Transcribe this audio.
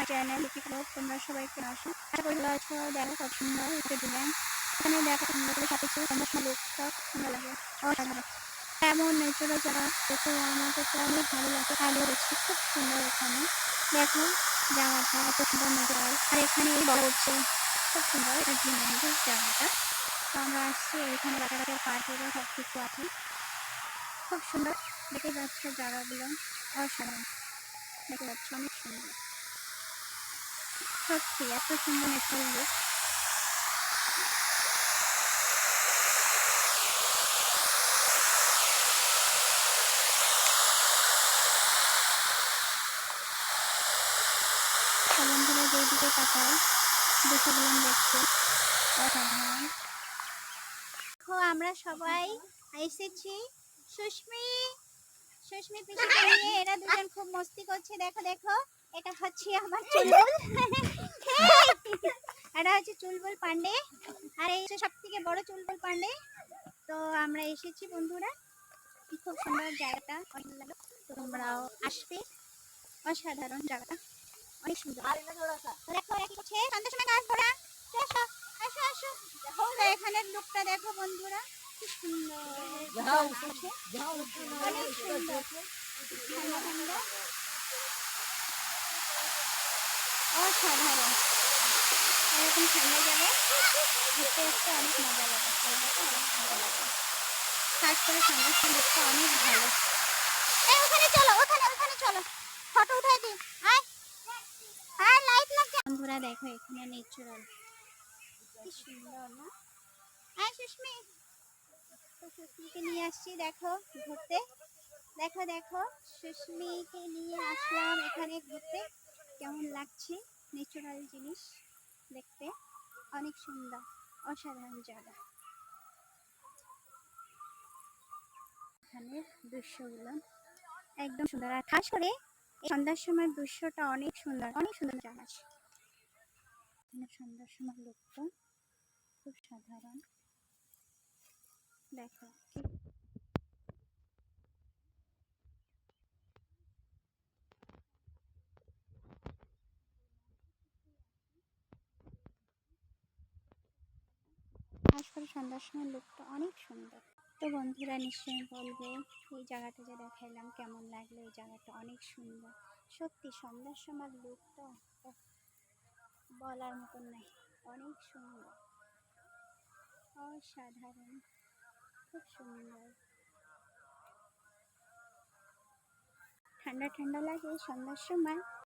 Channel তোমরা সবাই কেন আসো, আশা করি ভালো আছো। দেখো কত সুন্দর একটা ডিজাইন, এখানে দেখো সুন্দর করে সবকিছু আমার লুকটা সুন্দর লাগে, অসাধারণ। এমন ন্যাচারাল জায়গা দেখো, আমাকে তো অনেক ভালো লাগে। আলো দেখছি খুব সুন্দর, এখানে দেখো জায়গাটা এত সুন্দর ন্যাচারাল, আর এখানে বড় হচ্ছে খুব সুন্দর একটা ডিজাইন জায়গাটা। তো আমরা আসছি, এখানে বাচ্চাদের পার্কেরও সব কিছু আছে, খুব সুন্দর দেখে যাচ্ছে জায়গাগুলো, অসাধারণ দেখে যাচ্ছে, অনেক সুন্দর সত্যি, এত সুন্দর ন্যাচারাল লুক। বন্ধুরা যেদিকে তাকায় দৃশ্যগুলো দেখছে অসাধারণ। দেখো আমরা সবাই এসেছি সুস্মি সুস্মি পিসিকে নিয়ে, এরা দুজন খুব মস্তি করছে। দেখো দেখো, এটা হচ্ছে আমার চুলবুল এটা হচ্ছে চুলবুল পান্ডে, আর এই সব থেকে বড় চুলবুল পান্ডে। তো আমরা এসেছি বন্ধুরা, খুব সুন্দর জায়গাটা, অনেক ভালো, তোমরাও আসবে, অসাধারণ জায়গাটা, অনেক সুন্দর। দেখো এরা কি করছে, সন্ধ্যার সময় গাছ ধরা, আসো আসো আসো। তো এখানের লুকটা দেখো বন্ধুরা, কি সুন্দর, অনেক সুন্দর, ঠান্ডা ঠান্ডা, অসাধারণ। এরকম ঠান্ডা জায়গায় ঘুরতে আসতে অনেক মজা লাগে, অনেক ভালো লাগে, খাস করে ঠান্ডার লুকটা অনেক ভালো। এই ওখানে চলো, ওখানে ওখানে চলো, ফটো উঠাই দিই। আয় আয়, লাইট লাগছে। বন্ধুরা দেখো এখানে ন্যাচারাল কি সুন্দর না। আয় সুস্মি, তো সুস্মিকে নিয়ে আসছি দেখো ঘুরতে। দেখো দেখো, সুস্মিকে নিয়ে আসলাম এখানে ঘুরতে, কেমন লাগছে, ন্যাচারাল জিনিস দেখতে, অনেক সুন্দর, অসাধারণ জায়গা। এখানের দৃশ্যগুলো একদম সুন্দর, আর খাস করে এই সন্ধ্যার সময় দৃশ্যটা অনেক সুন্দর, অনেক সুন্দর জায়গা আছে এখানে। সন্ধ্যার সময় লোকটা খুব সাধারণ, দেখো খাস করে সন্ধ্যার সময় লোকটা অনেক সুন্দর। তো বন্ধুরা নিশ্চয়ই বলবে এই জায়গাটা যে দেখাইলাম কেমন লাগলো, এই জায়গাটা অনেক সুন্দর সত্যি। সন্ধ্যার সময় লোকটা বলার মতন নাই, অনেক সুন্দর, অসাধারণ, খুব সুন্দর, ঠান্ডা ঠান্ডা লাগে সন্ধ্যার সময়।